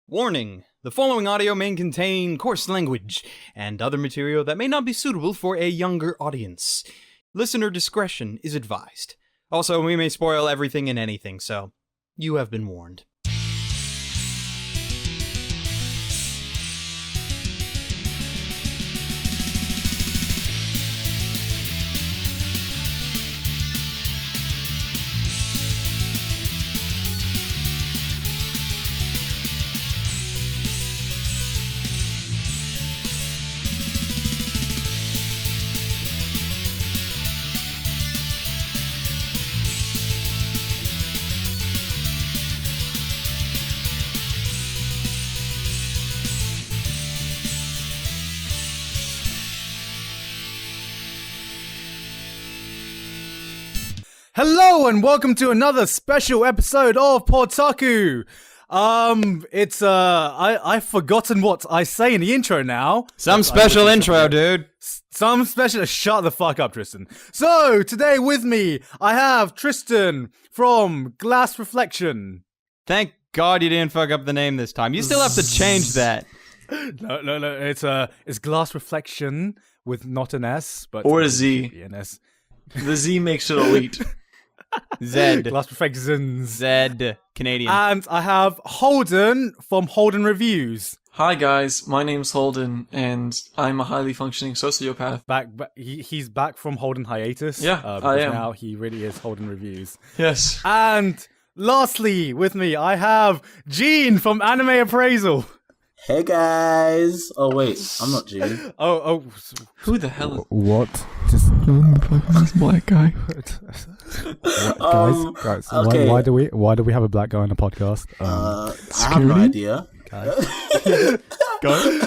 Warning! The following audio may contain coarse language and other material that may not be suitable for a younger audience. Listener discretion is advised. Also, we may spoil everything and anything, so you have been warned. Hello and welcome to another special episode of PodTaku. I've forgotten what I say in the intro now. Some special intro, dude. Some special. Shut the fuck up, Tristan. So today with me, I have Tristan from Glass Reflection. Thank God you didn't fuck up the name this time. You still have to change that. No. It's Glass Reflection with not an S, but or a Z. An S. The Z makes it elite. Z. Glass Reflections. Z. Canadian. And I have Holden from HoldenReviews. Hi guys, my name's Holden, and I'm a highly functioning sociopath. He's back from Holden hiatus. Yeah, I am. Now he really is HoldenReviews. Yes. And lastly, with me, I have Gene from Anime Appraisal. Hey guys! Oh wait, I'm not Gene. Who the hell is... What? Just who the fuck is this black guy? Guys, okay. why do we have a black guy on the podcast? I have no idea. Guys,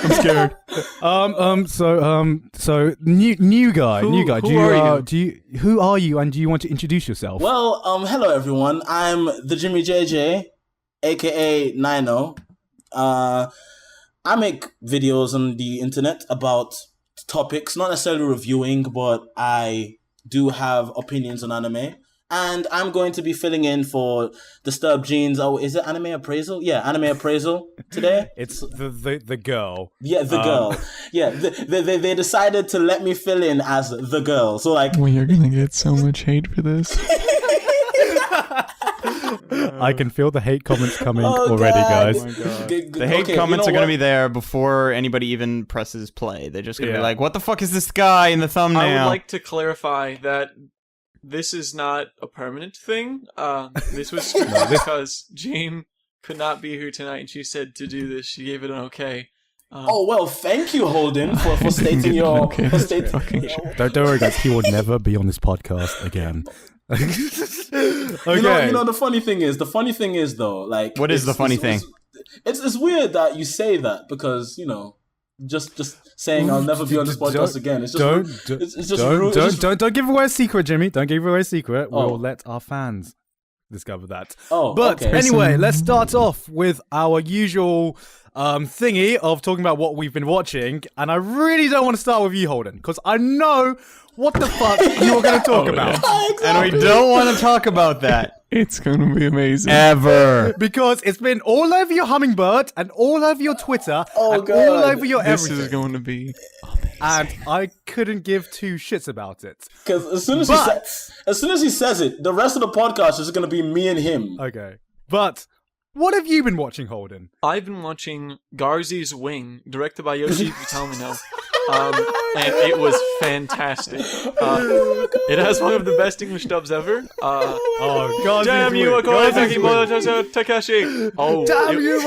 I'm scared. So new guy. Who are you and do you want to introduce yourself? Well, hello everyone. I'm TheJimiJJ, aka Ninouh. I make videos on the internet about topics, not necessarily reviewing, but I do have opinions on anime. And I'm going to be filling in for Disturbed Gene's, is it Anime Appraisal? Yeah, Anime Appraisal today. It's the girl. Yeah, the girl. Yeah, they decided to let me fill in as the girl. So like... Well, you're gonna get so much hate for this. I can feel the hate comments coming already, guys. Oh my God. The hate comments are going to be there before anybody even presses play. They're just going to be like, what the fuck is this guy in the thumbnail? I would like to clarify that this is not a permanent thing. This was because Jane could not be here tonight, and she said to do this. She gave it an okay. Well, thank you, Holden, for stating your... Okay, don't worry, guys. He will never be on this podcast again. Okay. You know, the funny thing is though, like, what is the funny thing? It's weird that you say that because, you know, just saying I'll never be on this podcast again. It's just don't give away a secret, Jimmy. Don't give away a secret. We'll let our fans discover that. But anyway, let's start off with our usual thingy of talking about what we've been watching, and I really don't want to start with you, Holden, because I know what the fuck you were going to talk about. Yeah. Exactly. And we don't want to talk about that. It's gonna be amazing. Ever. Because it's been all over your Hummingbird, and all over your Twitter, and all over your everything. This is going to be amazing. And I couldn't give two shits about it. Because as soon as he says it, the rest of the podcast is going to be me and him. Okay. But what have you been watching, Holden? I've been watching Garzey's Wing, directed by Yoshi Watamote. And it was fantastic. It has one of the best English dubs ever. God! Damn you, Takashi! Oh, damn you!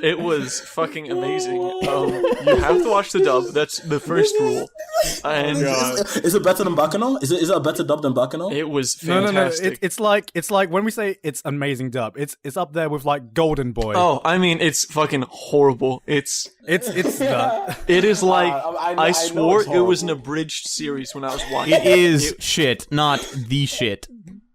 It was fucking amazing. You have to watch the dub. That's the first rule. And is it better than Bakuman? Is it a better dub than Bakuman? It was fantastic. No. It's like when we say it's amazing dub. It's up there with like Golden Boy. Oh, I mean, it's fucking horrible. It's that. It is like I swore it it was an abridged series when I was watching. It is shit, not the shit.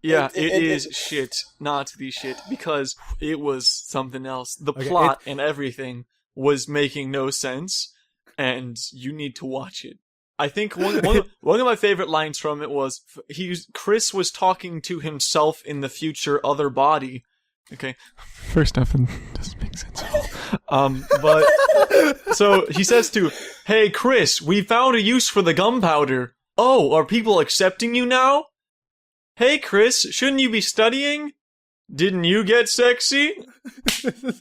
Yeah, it is shit, not the shit, because it was something else. The plot and everything was making no sense, and you need to watch it. I think one of my favorite lines from it was Chris was talking to himself in the future other body. Okay. First off, it doesn't make sense at all. But so he says to, "Hey Chris, we found a use for the gunpowder. Oh, are people accepting you now? Hey Chris, shouldn't you be studying? Didn't you get sexy?"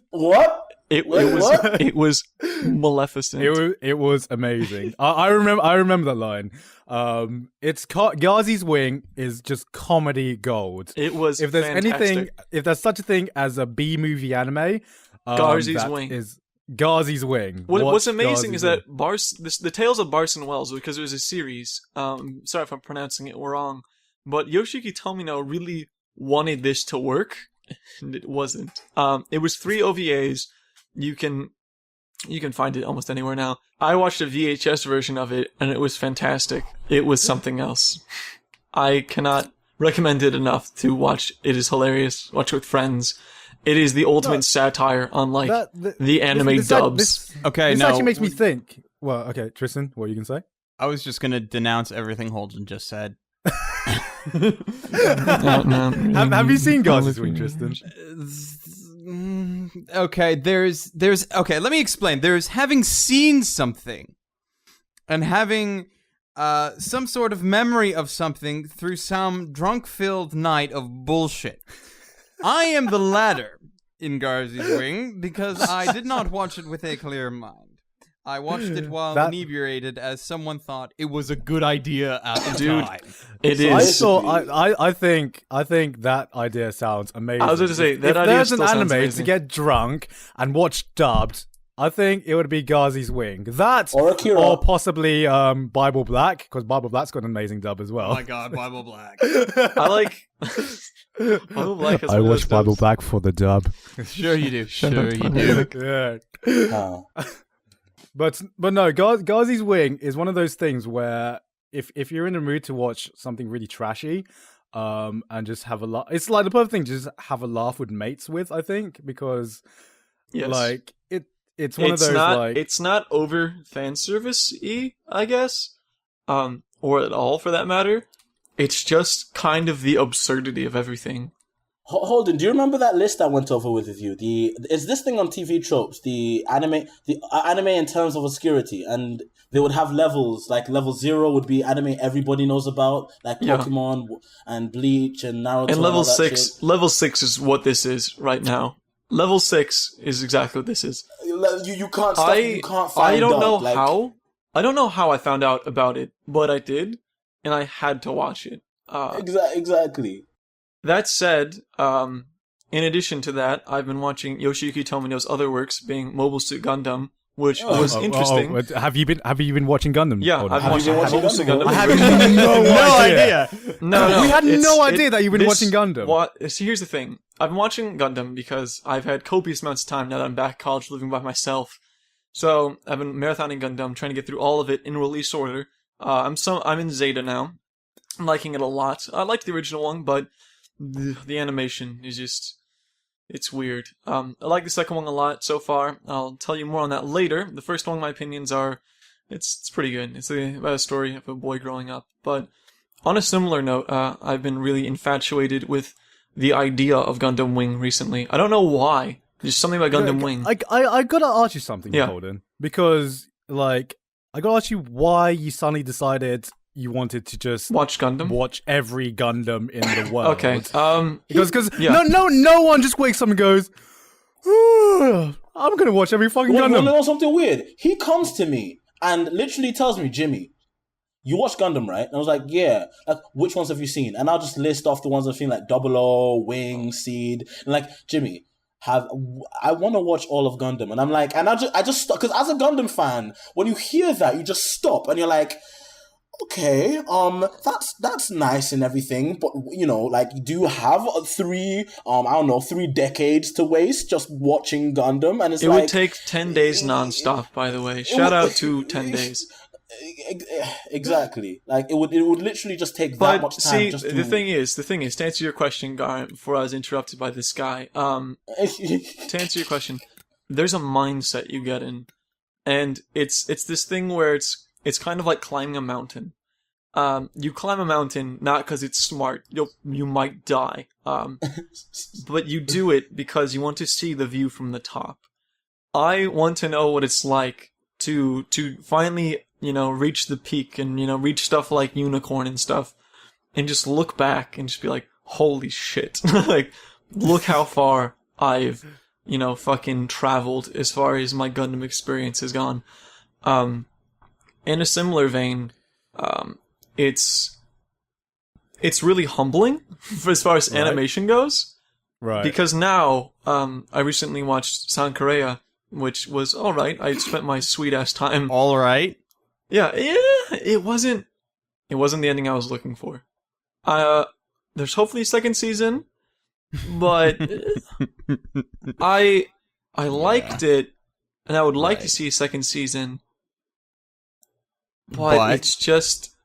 What? It was Maleficent. It was amazing. I remember that line. It's Garzey's Wing is just comedy gold. It was. If there's fantastic. if there's such a thing as a B movie anime, Garzey's Wing is Garzey's Wing. What's amazing is that the Tales of Barson Wells, because it was a series. Sorry if I'm pronouncing it wrong, but Yoshiki Tomino really wanted this to work, and it wasn't. It was 3 OVAs. You can find it almost anywhere now. I watched a VHS version of it, and it was fantastic. It was something else. I cannot recommend it enough to watch. It is hilarious. Watch it with friends. It is the ultimate satire on the anime dubs. This actually makes me think. Well, okay, Tristan, what are you gonna say? I was just gonna denounce everything Holden just said. Have you seen Garzey's Wing, Tristan? Okay, there's okay, let me explain. There's having seen something and having some sort of memory of something through some drunk-filled night of bullshit. I am the latter in Garzey's Wing because I did not watch it with a clear mind. I watched it while inebriated, as someone thought it was a good idea at the time. It is. I think that idea sounds amazing. I was going to say, that if idea there's an still sounds anime amazing. to get drunk and watch dubbed, I think it would be Garzey's Wing. That, or possibly Bible Black, because Bible Black's got an amazing dub as well. Oh my god, Bible Black. I like... Bible Black has I watch Bible Black for the dub. Sure you do. Sure you do. Yeah. But no, Garzey's Wing is one of those things where if you're in the mood to watch something really trashy, and just have a laugh, it's like the perfect thing to just have a laugh with mates with. I think because, like it's one of those it's not over fan service-y, I guess, or at all for that matter. It's just kind of the absurdity of everything. Holden, do you remember that list I went over with you? Is this thing on TV Tropes, the anime in terms of obscurity, and they would have levels. Like level 0 would be anime everybody knows about, like Pokemon and Bleach and Naruto. And level 6 is what this is right now. Level 6 is exactly what this is. You can't stop. You can't find. I don't know how. I don't know how I found out about it, but I did, and I had to watch it. Exactly. That said, in addition to that, I've been watching Yoshiyuki Tomino's other works, being Mobile Suit Gundam, which was interesting. Have you been watching Gundam? Yeah, I've been watching Mobile Suit Gundam. I had no idea. No, we had no idea that you've been watching Gundam. See, here's the thing. I've been watching Gundam because I've had copious amounts of time now that I'm back at college living by myself. So I've been marathoning Gundam, trying to get through all of it in release order. I'm in Zeta now. I'm liking it a lot. I liked the original one, but the animation is just, it's weird. I like the second one a lot so far. I'll tell you more on that later. The first one, my opinions are, it's pretty good. It's about a story of a boy growing up. But on a similar note, I've been really infatuated with the idea of Gundam Wing recently. I don't know why. There's something about Gundam Wing. I gotta ask you something, Holden. Because, I gotta ask you why you suddenly decided you wanted to just watch every Gundam in the world. Okay. Because no one just wakes up and goes, I'm gonna watch every fucking Gundam. You know something weird? He comes to me and literally tells me, Jimmy, you watch Gundam, right? And I was like, yeah. Like, which ones have you seen? And I'll just list off the ones I've seen, like Double O, Wing, Seed, and like, Jimmy, I want to watch all of Gundam. And I'm like, and I just stop, because as a Gundam fan, when you hear that, you just stop and you're like, okay, that's nice and everything, but do you have 3 decades to waste just watching Gundam? And it would take 10 days non-stop, by the way. Shout out to 10 days. Exactly. Like it would literally just take that much time. But see, the thing is, to answer your question, Garrett, before I was interrupted by this guy, to answer your question, there's a mindset you get in, and it's this thing where it's kind of like climbing a mountain. You climb a mountain not because it's smart. You might die. But you do it because you want to see the view from the top. I want to know what it's like to finally, reach the peak and, reach stuff like Unicorn and stuff, and just look back and just be like, holy shit. Like, look how far I've, fucking traveled as far as my Gundam experience has gone. In a similar vein, it's really humbling as far as animation goes. Right. Because now, I recently watched Sankarea, which was alright. I spent my sweet ass time. Alright. Yeah, it wasn't the ending I was looking for. There's hopefully a second season, but I liked it, and I would like to see a second season. But it's just,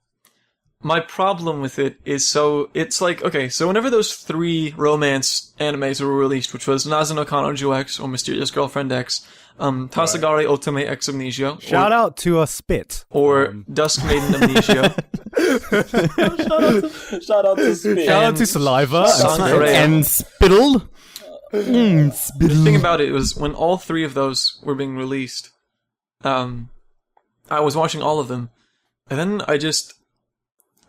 my problem with it is it's like, okay, so whenever those 3 romance animes were released, which was Nazu no Kanojo X, or Mysterious Girlfriend X, Tasagari Otome X Amnesia. Shout out to a Spit. Or Dusk Maiden Amnesia. Shout out to Spit. Shout out to Saliva. And Spittle. The thing about it was, when all 3 of those were being released, I was watching all of them, and then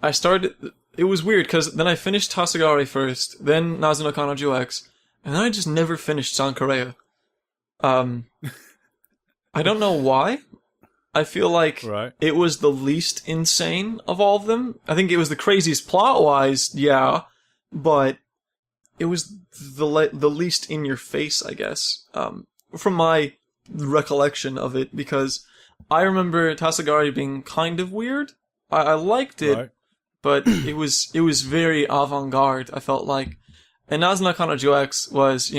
I started, it was weird, because then I finished Tasagari first, then Nazu no Kanojo X, and then I just never finished Sankarea. I don't know why. I feel like it was the least insane of all of them. I think it was the craziest plot-wise, yeah, but it was the least in your face, I guess, from my recollection of it, because I remember Tasagari being kind of weird. I liked it, but it was very avant-garde, I felt like. And Nazu no Kanojo X was,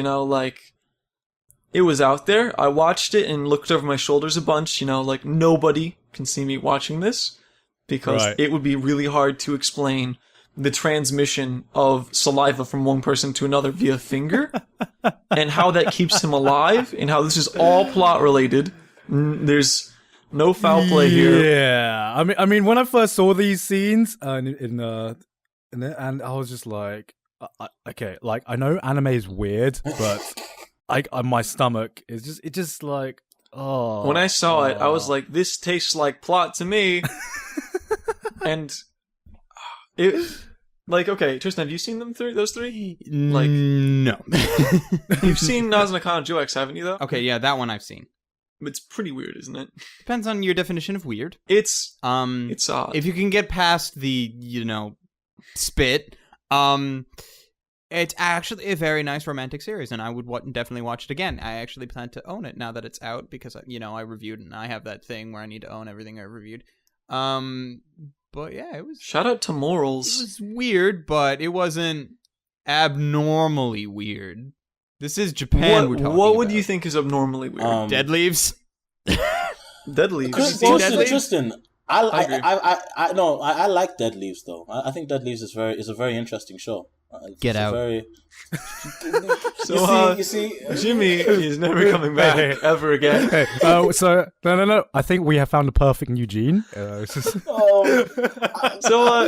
it was out there. I watched it and looked over my shoulders a bunch, like nobody can see me watching this, because it would be really hard to explain the transmission of saliva from one person to another via finger, and how that keeps him alive, and how this is all plot related. There's no foul play here. Yeah, I mean, when I first saw these scenes, and I was just like, okay, like I know anime is weird, but my stomach is just like, oh. When I saw it, I was like, this tastes like plot to me, and it. Like, okay, Tristan, have you seen those 3? Like, no. You've seen Nazu no Kanojo X, haven't you, though? Okay, yeah, that one I've seen. It's pretty weird, isn't it? Depends on your definition of weird. It's odd. If you can get past the, spit, it's actually a very nice romantic series, and I would definitely watch it again. I actually plan to own it now that it's out, because, I reviewed, and I have that thing where I need to own everything I reviewed. But yeah, it was... Shout out to Morals. It was weird, but it wasn't abnormally weird. This is Japan we're talking about. What would you think is abnormally weird? Dead Leaves? Dead Leaves? Tristan, I like Dead Leaves, though. I think Dead Leaves is a very interesting show. Get out. You see, Jimmy is never coming back ever again. So no. I think we have found the perfect Eugene.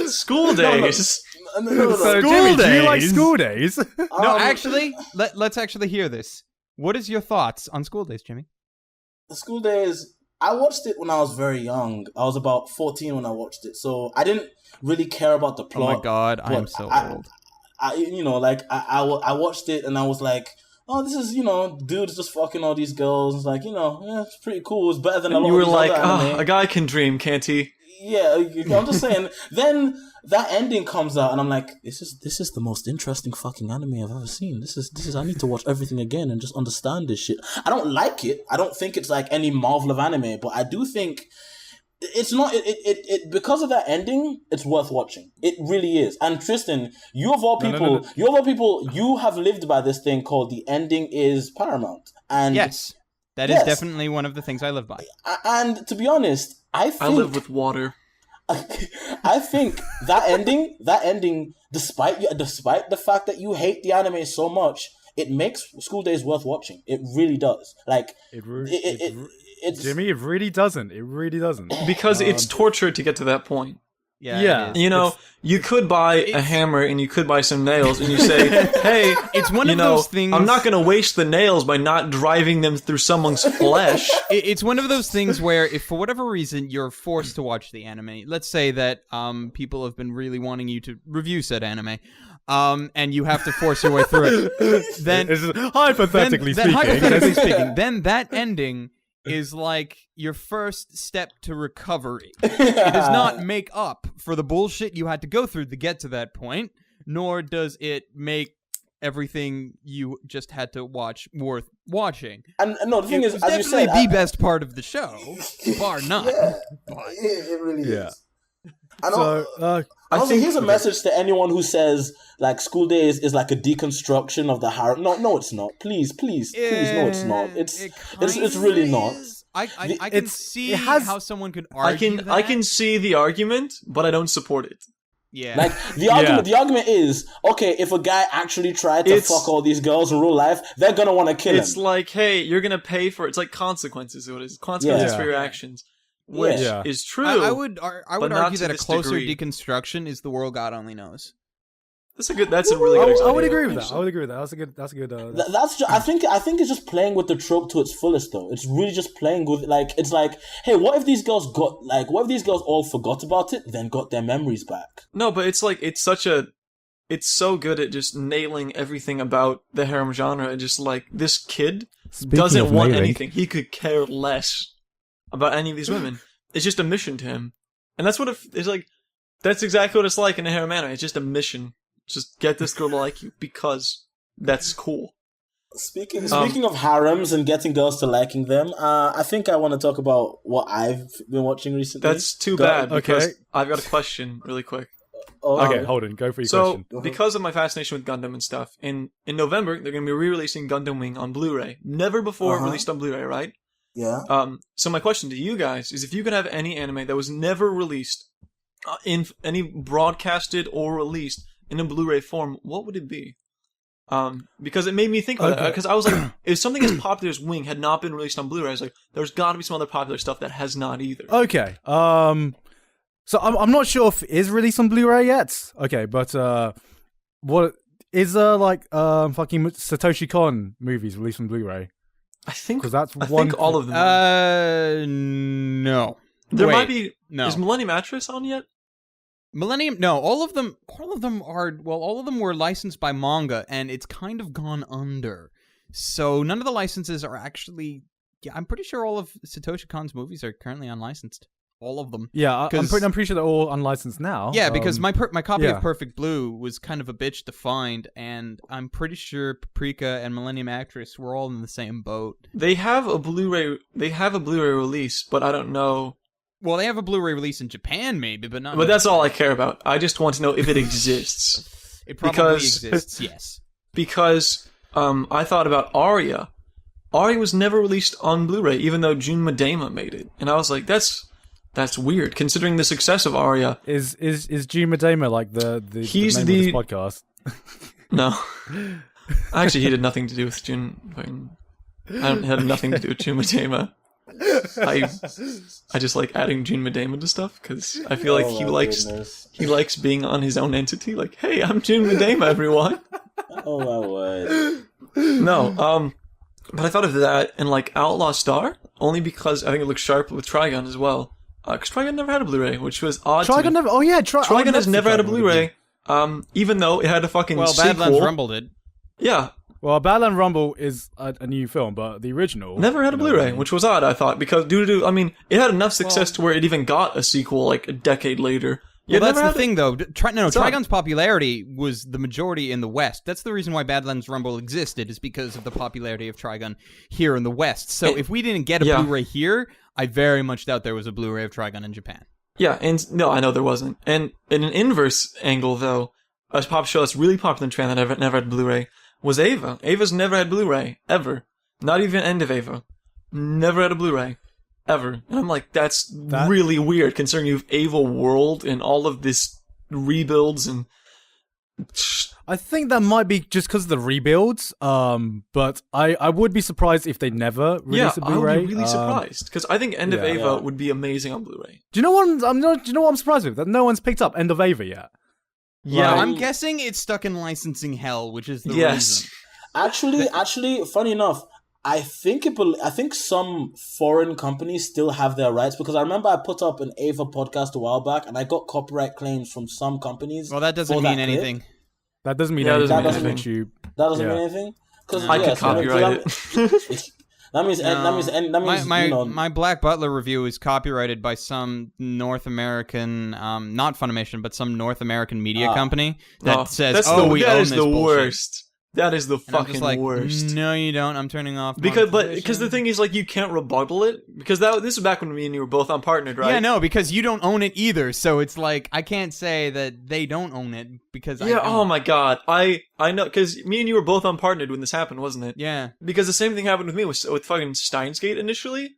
School days. So Jimmy, do you like school days? No, actually, let's actually hear this. What is your thoughts on School Days, Jimmy? The School Days, I watched it when I was very young. I was about 14 when I watched it, so I didn't really care about the plot. Oh my god, I'm so old. I watched it and I was like, oh, this is, dudes just fucking all these girls. It's like, it's pretty cool. It's better than a lot of these other anime. A guy can dream, can't he? Yeah, I'm just saying. Then that ending comes out and I'm like, this is the most interesting fucking anime I've ever seen. This is I need to watch everything again and just understand this shit. I don't like it. I don't think it's like any marvel of anime, but I do think it's not it because of that ending, it's worth watching. It really is. And Tristan, you of all people, you have lived by this thing called the ending is paramount. And yes, that is definitely one of the things I live by. And to be honest, I live with water. I think that ending, despite the fact that you hate the anime so much, it makes School Days worth watching. It really does. Like Jimmy, it really doesn't. It really doesn't. Because it's torture to get to that point. Yeah. You know, you could buy a hammer and you could buy some nails and you say, hey, it's one of those things. I'm not going to waste the nails by not driving them through someone's flesh. It's one of those things where if for whatever reason you're forced to watch the anime, let's say that people have been really wanting you to review said anime, and you have to force your way through it, then hypothetically speaking, then that ending is like your first step to recovery. It does not make up for the bullshit you had to go through to get to that point, nor does it make everything you just had to watch worth watching. And no, the thing is, as you said, definitely the best part of the show, bar none. Yeah, it really is. And so, also, here's a message to anyone who says like school days is like a deconstruction of the harem. No, it's not. Please, no, it's not. It's really not. I can see how someone could argue that. I can see the argument, but I don't support it. Yeah. Like the argument is, okay, if a guy actually tried to fuck all these girls in real life, they're gonna want to kill him. It's like, hey, you're gonna pay for it. It's like consequences. What it is consequences for your actions. Which is true. I would argue that a closer deconstruction is The World God Only Knows. That's a really good example. I would agree with that. That's a good. I think it's just playing with the trope to its fullest, though. It's really just playing with it's like, hey, what if these girls all forgot about it, then got their memories back? No, but it's like it's so good at just nailing everything about the harem genre. And just like this kid doesn't want anything. He could care less about any of these women. It's just a mission to him, and that's what it's like. That's exactly what it's like in a harem anime. It's just a mission. Just get this girl to like you because that's cool. Speaking of harems and getting girls to liking them, I think I want to talk about what I've been watching recently. That's too bad because I've got a question really quick. Okay, Holden, go for your question. So, because of my fascination with Gundam and stuff, in November they're going to be re-releasing Gundam Wing on Blu-ray. Never before released on Blu-ray, right? Yeah. So my question to you guys is, if you could have any anime that was never released in any broadcasted or released in a Blu-ray form, what would it be? Because it made me think about that. Because I was like, if something as popular as Wing had not been released on Blu-ray, I was like, there's got to be some other popular stuff that has not either. Okay. So I'm not sure if it is released on Blu-ray yet. Okay, but what is fucking Satoshi Kon movies released on Blu-ray? I think all of them. No. There might be. No. Is Millennium Mattress on yet? No, all of them were licensed by manga, and it's kind of gone under. So none of the licenses are actually. Yeah, I'm pretty sure all of Satoshi Kon's movies are currently unlicensed. All of them. Yeah, I'm pretty sure they're all unlicensed now. Yeah, because my copy of Perfect Blue was kind of a bitch to find, and I'm pretty sure Paprika and Millennium Actress were all in the same boat. They have a Blu-ray release, but I don't know. Well, they have a Blu-ray release in Japan, maybe, but not. But that's all I care about. I just want to know if it exists. It probably exists. Yes. Because I thought about Aria. Aria was never released on Blu-ray, even though Jun Madema made it, and I was like, that's weird, considering the success of Aria. Is Jun Madema like the He's name of this podcast? No. Actually, he had nothing to do with Jun. I had nothing to do with Jun Madema. I just like adding Jun Madema to stuff because I feel like he likes being on his own entity. Like, hey, I'm Jun Madema, everyone. Oh my word. No, but I thought of that and like Outlaw Star only because I think it looks sharp with Trigun as well. Because Trigun never had a Blu-ray, which was odd. Trigun never. Oh yeah, Trigun has never had a Blu-ray. Even though it had a fucking sequel. Badlands Rumble did. Yeah. Well, Badlands Rumble is a new film, but the original never had a Blu-ray, which was odd. I thought because I mean, it had enough success to where it even got a sequel like a decade later. Well, that's the thing, though. Trigun's popularity was the majority in the West. That's the reason why Badlands Rumble existed, is because of the popularity of Trigun here in the West. So if we didn't get a Blu-ray here, I very much doubt there was a Blu-ray of Trigun in Japan. Yeah, and no, I know there wasn't. And in an inverse angle, though, a pop show that's really popular in Japan that never had Blu-ray was Eva. Eva's never had Blu-ray, ever. Not even End of Eva. Never had a Blu-ray. Ever. And I'm like, that's really weird, considering you have Ava World and all of this rebuilds and I think that might be just because of the rebuilds. But I would be surprised if they never release a Blu-ray. I would be really surprised because I think End of Ava would be amazing on Blu-ray. Do you know what? Do you know what I'm surprised with? That no one's picked up End of Ava yet. Yeah, I'm guessing it's stuck in licensing hell, which is the reason. Actually, funny enough, I think some foreign companies still have their rights because I remember I put up an Ava podcast a while back and I got copyright claims from some companies. Well, that doesn't mean anything. That doesn't mean anything. That doesn't mean anything. Because I could copyright it. That means my Black Butler review is copyrighted by some North American, not Funimation, but some North American media company that says, we own this bullshit. Worst. That is the fucking worst. No, you don't. I'm turning off. Because the thing is, like, you can't rebuttal it because this was back when me and you were both unpartnered, right? Yeah, no, because you don't own it either. So it's like I can't say that they don't own it because I don't. Oh my god, I know because me and you were both unpartnered when this happened, wasn't it? Yeah. Because the same thing happened with me with fucking Steins Gate initially.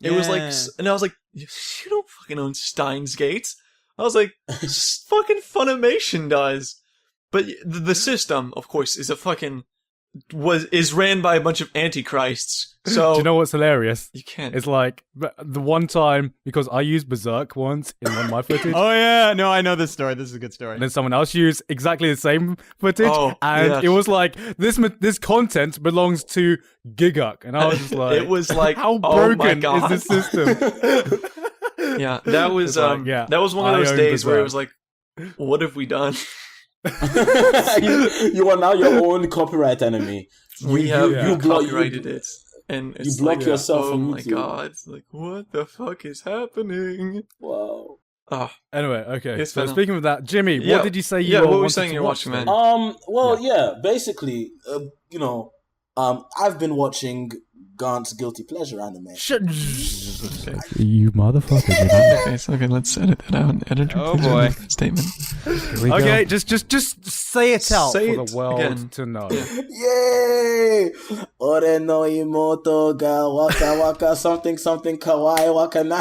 It was like, and I was like, you don't fucking own Steins Gate. I was like, fucking Funimation does. But the system, of course, is is ran by a bunch of antichrists. So do you know what's hilarious? You can't. It's like the one time because I used Berserk once in one of my footage. Oh yeah, no, I know this story. This is a good story. And then someone else used exactly the same footage, and it was like this content belongs to Gigguk, and I was just like, it was like, how broken is this system? Yeah, that was that was one of those days where it was like, what have we done? You are now your own copyright enemy. You copyrighted it, and you block yourself from YouTube. Oh my god! It's like, what the fuck is happening? Wow. Oh. Anyway, okay. So speaking of that, Jimmy, what did you say you what were you saying you're watching, man? Basically, I've been watching Gaunt's guilty pleasure anime. You motherfucker. Okay, let's edit that out. Oh boy. Statement. Okay, just say it out for the world to know. Yay! Ore no imoto ga waka waka something kawaii wakanai.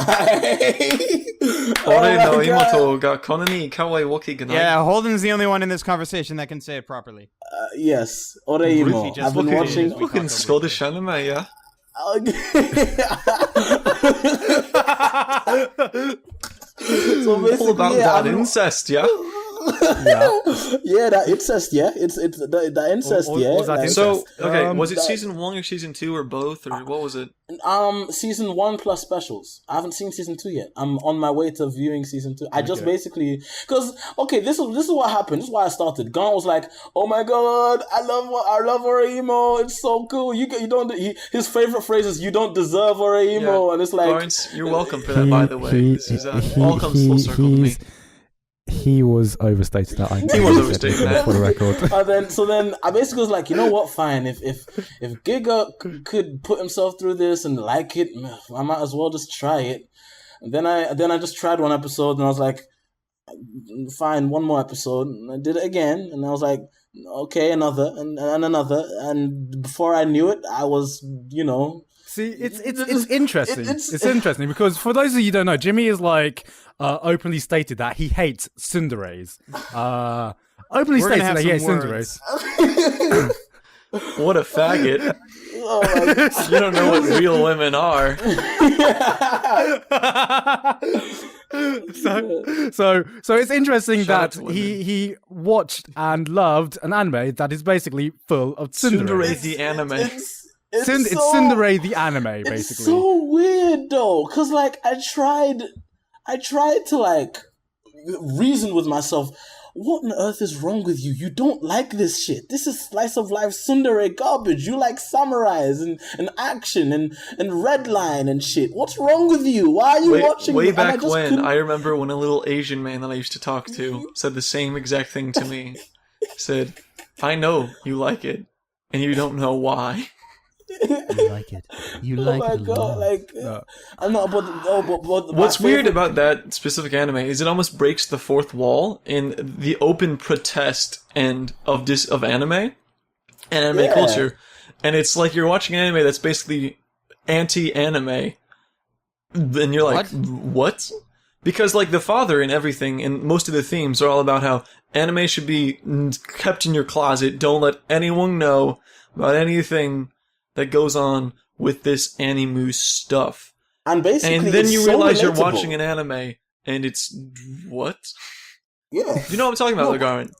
Ore no imoto ga konani kawaii waki ganai. Yeah, Holden's the only one in this conversation that can say it properly. Yes, Oreimo. I've been watching fucking Scottish anime, yeah. So all about that incest, yeah. That incest, yeah. It's the incest, yeah. So was it season 1 or season 2 or both, or what was it? Season 1 plus specials. I haven't seen season 2 yet. I'm on my way to viewing season 2. I just basically this is what happened. This is why I started. Gon was like, "Oh my god, I love Oreimo. It's so cool. His favorite phrase is, 'You don't deserve Oreimo,' and it's like, Lawrence, you're welcome for that. By the way, this is all comes full circle to me." He was overstating that. He was overstating that for the record. So then I basically was like, you know what? Fine. If Gigguk could put himself through this and like it, I might as well just try it. And then I just tried one episode and I was like, fine, one more episode. And I did it again and I was like, okay, another and another. And before I knew it, I was, See, it's interesting. It's interesting because for those of you who don't know, Jimmy is like openly stated that he hates tsunderes. Openly stated that he hates tsunderes. What a faggot! You don't know what real women are. So it's interesting that he watched and loved an anime that is basically full of tsundere. The anime. It's Tsundere the anime, basically. It's so weird though, cause like I tried to like reason with myself. What on earth is wrong with you? You don't like this shit. This is slice of life tsundere garbage. You like samurais and action and Redline and shit. What's wrong with you? Why are you watching way this? Back when, I remember when a little Asian man that I used to talk to said the same exact thing to me. Said, "I know you like it, and you don't know why." You like it. You like it. Oh my god! Like, I'm not. But what's weird about that specific anime is it almost breaks the fourth wall in the open protest end of anime and anime culture, and it's like you're watching an anime that's basically anti-anime, and you're like, what? Because, like, the father and everything, and most of the themes are all about how anime should be kept in your closet. Don't let anyone know about anything that goes on with this anime stuff. And basically, and then you realize you're relatable. watching an anime, and it's what? Yeah, You know what I'm talking about, Garant?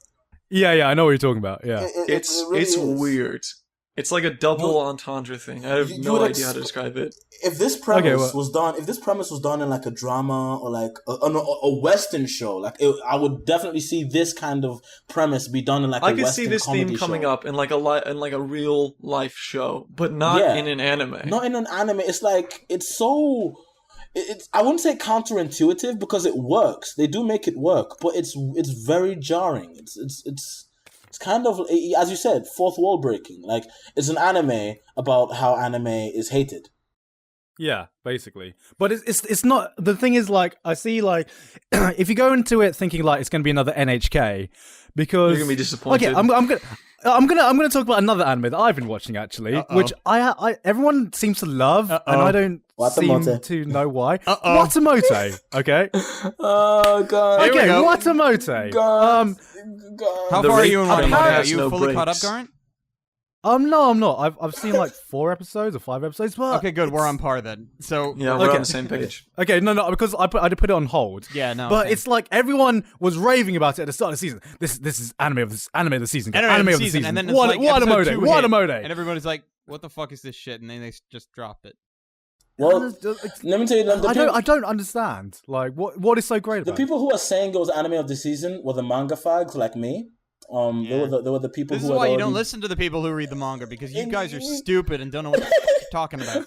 Yeah, I know what you're talking about. Yeah, It's weird. It's like a double entendre thing. I have no idea how to describe it. If this premise was done in like a drama or like a Western show, like I would definitely see this kind of premise be done in like a Western comedy show. I could see this theme coming up in like a real life show, but not in an anime. Not in an anime. It's like it's I wouldn't say counterintuitive because it works. They do make it work, but it's very jarring. It's kind of, as you said, fourth wall breaking. Like, it's an anime about how anime is hated. Yeah, basically. But it's not, the thing is, like, I see, like, if you go into it thinking, like, it's going to be another NHK, because... You're going to be disappointed. Okay, I'm gonna talk about another anime that I've been watching, actually, which I everyone seems to love, and I don't seem to know why. Watamote, okay? Oh, God. Okay, Watamote. God. How far are you in Watamote? Are you fully caught up, Garant? No, I'm not. I've seen like 4 episodes or 5 episodes. But okay, good. We're on par then. So yeah, we're on the same page. Okay, no, because I put it on hold. Yeah, no. But it's like everyone was raving about it at the start of the season. This is anime of the season. Anime of the season. And then it's like Watamote. And everybody's like, "What the fuck is this shit?" And then they just drop it. Well, let me tell you, I don't understand. Like, what is so great about it? The people who are saying it was anime of the season were the manga fags like me. They were the people. This who is why you don't listen to the people who read the manga, because you guys are stupid and don't know what you're talking about.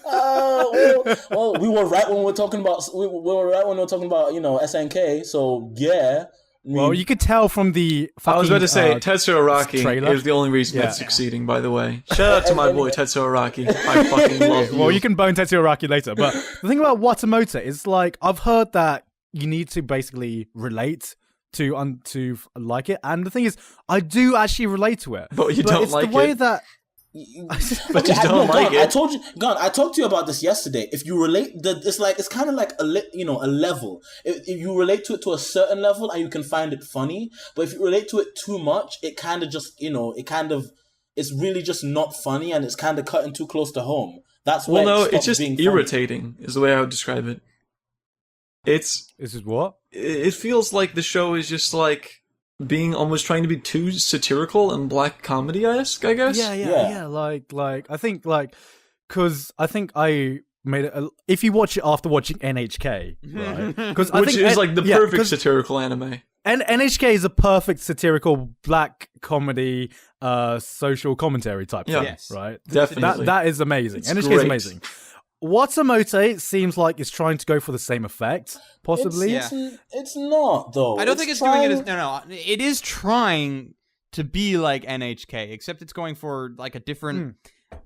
Well, we were right when we were talking about SNK. So yeah. Well, you could tell from the. I was about to say Tetsuo Araki is the only reason that's succeeding. By the way, shout out to my boy Tetsuo Araki. I fucking love you. Well, you can bone Tetsuo Araki later, but the thing about Watamote is, like, I've heard that you need to basically relate to like it, and the thing is, I do actually relate to it, but you don't like it. The way that. But you don't like it. I told you, I talked to you about this yesterday. If you relate, it's kind of like a level. If you relate to it to a certain level, and you can find it funny, but if you relate to it too much, it kind of just it's really just not funny, and it's kind of cutting too close to home. That's why. Well, no, it's just irritating. Is the way I would describe it. This is what? It feels like the show is just like being almost trying to be too satirical and black comedy-esque, I guess. Yeah. Like I think, like, because I think I made it. If you watch it after watching NHK, right? Because which is like the perfect satirical anime. And NHK is a perfect satirical black comedy, social commentary type thing, right? Definitely. That is amazing. NHK is amazing. Watamote seems like it's trying to go for the same effect, possibly. It's not, though. I don't think it's doing it. No. It is trying to be like NHK, except it's going for like a different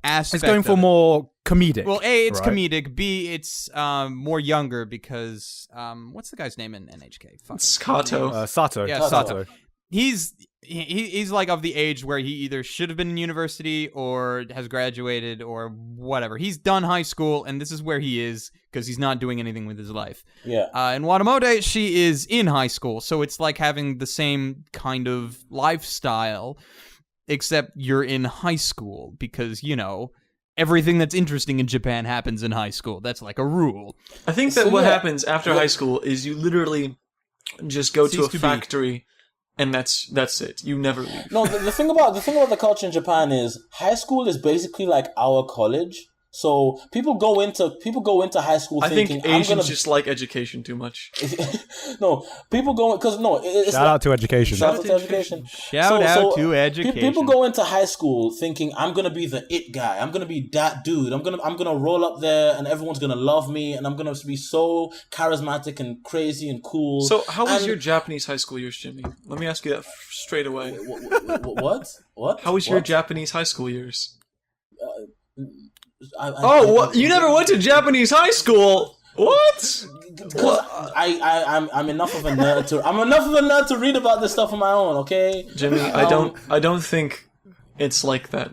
aspect. It's going for more comedic. Well, A, it's comedic. B, it's more younger because what's the guy's name in NHK? Sato. Sato. Yeah, Sato. He's like of the age where he either should have been in university or has graduated or whatever. He's done high school, and this is where he is because he's not doing anything with his life. Yeah. And Watamote, she is in high school, so it's like having the same kind of lifestyle, except you're in high school because, everything that's interesting in Japan happens in high school. That's like a rule. I think that what happens after high school is you literally just go to a factory. And that's it. You never leave. No, the thing about the culture in Japan is high school is basically like our college. So people go into high school thinking, I think Asians just like education too much. No, people go because shout out to education. Shout out to education. Shout out to education. People go into high school thinking I'm gonna be the it guy. I'm gonna be that dude. I'm gonna roll up there and everyone's gonna love me and I'm gonna be so charismatic and crazy and cool. So how was your Japanese high school years, Jimmy? Let me ask you that straight away. What? How was your Japanese high school years? You never went to Japanese high school? What? I'm enough of a nerd to read about this stuff on my own. Okay, Jimmy, I don't think it's like that.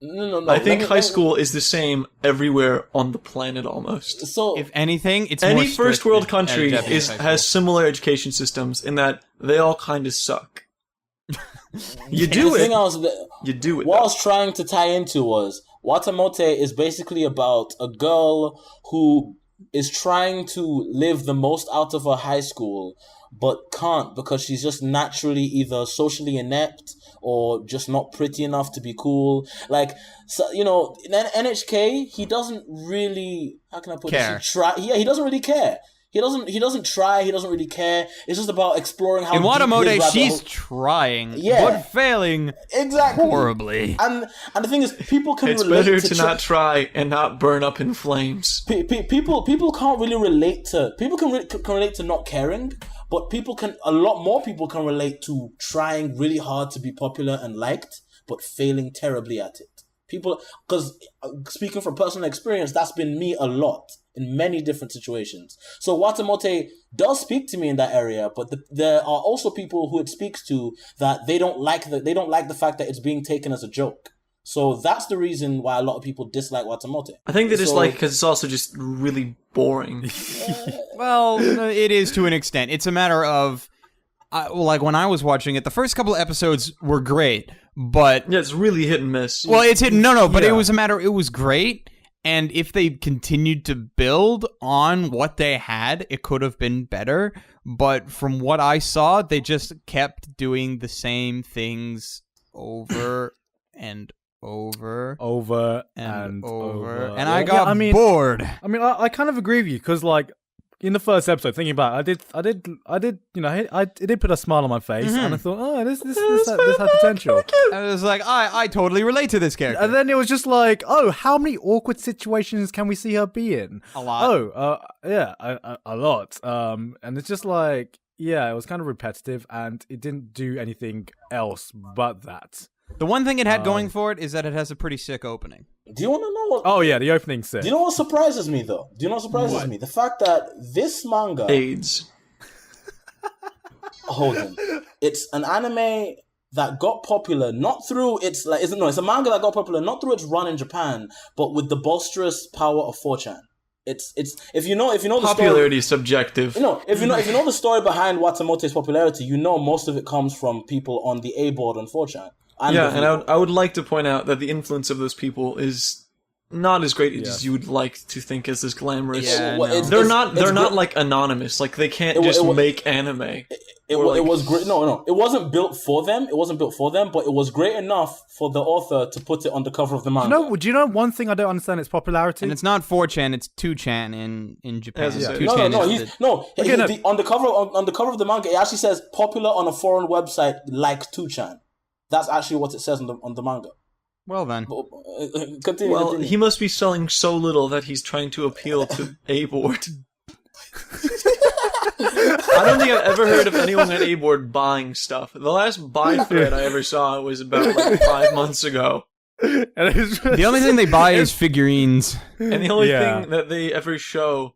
No. I think high school is the same everywhere on the planet almost. So, If anything, it's any more first world strict country at Japanese high school. has similar education systems in that they all kind of suck. You do the thing it. You do it. What I though. was trying to tie into was Watamote is basically about a girl who is trying to live the most out of her high school, but can't because she's just naturally either socially inept or just not pretty enough to be cool. Like, so, you know, in NHK, he doesn't really, how can I put Care. this? He doesn't really care. He doesn't try, he doesn't really care. It's just about exploring how In deep his Watamote, rabbit she's hole- trying, Yeah. but failing exactly horribly. And the thing is, people can It's relate better to to not try and not burn up in flames. people can't really relate to can relate to not caring, but a lot more people can relate to trying really hard to be popular and liked, but failing terribly at it. People, because speaking from personal experience, that's been me a lot in many different situations. So Watamote does speak to me in that area, but there are also people who it speaks to that they don't like the fact that it's being taken as a joke. So that's the reason why a lot of people dislike Watamote. I think they just like because it's also just really boring. Well, it is to an extent. It's a matter of, like when I was watching it, the first couple of episodes were great, but Yeah, it's really hit and miss. well, it's hit. No, but Yeah. it was a matter. It was great, and if they continued to build on what they had, it could have been better. But from what I saw, they just kept doing the same things over and over and over, over. and I got bored. I mean, I kind of agree with you because, like, in the first episode, thinking about it, I did, you know, it did put a smile on my face, and I thought, oh, this had potential. I was like, I totally relate to this character. And then it was just like, oh, how many awkward situations can we see her be in? A lot. Oh, yeah, a lot. And it's just like, yeah, it was kind of repetitive, and it didn't do anything else but that. The one thing it had going for it is that it has a pretty sick opening. Do you want to know what? Oh yeah, the opening scene. Do you know what surprises me though? Do you know what surprises me? The fact that this manga, AIDS. Holden, it's an anime that got popular not through it's a manga that got popular not through its run in Japan, but with the boisterous power of 4chan. It's if you know the Popularity story, is subjective. if you know the story behind Watamote's popularity, you know most of it comes from people on the A board on 4chan. And I would like to point out that the influence of those people is not as great as you would like to think as this glamorous. Yeah, They're not like anonymous. Like they can't just make anime. It was great. No, it wasn't built for them. But it was great enough for the author to put it on the cover of the manga. Do you know one thing I don't understand its popularity? And it's not 4chan, it's 2chan in Japan. As I said. 2chan On the cover of the manga, it actually says popular on a foreign website like 2chan. That's actually what it says on the manga. Well then. Continue. He must be selling so little that he's trying to appeal to A-board. I don't think I've ever heard of anyone at A-board buying stuff. The last buy thread I ever saw was about 5 months ago. The only thing they buy is figurines. And the only thing that they ever show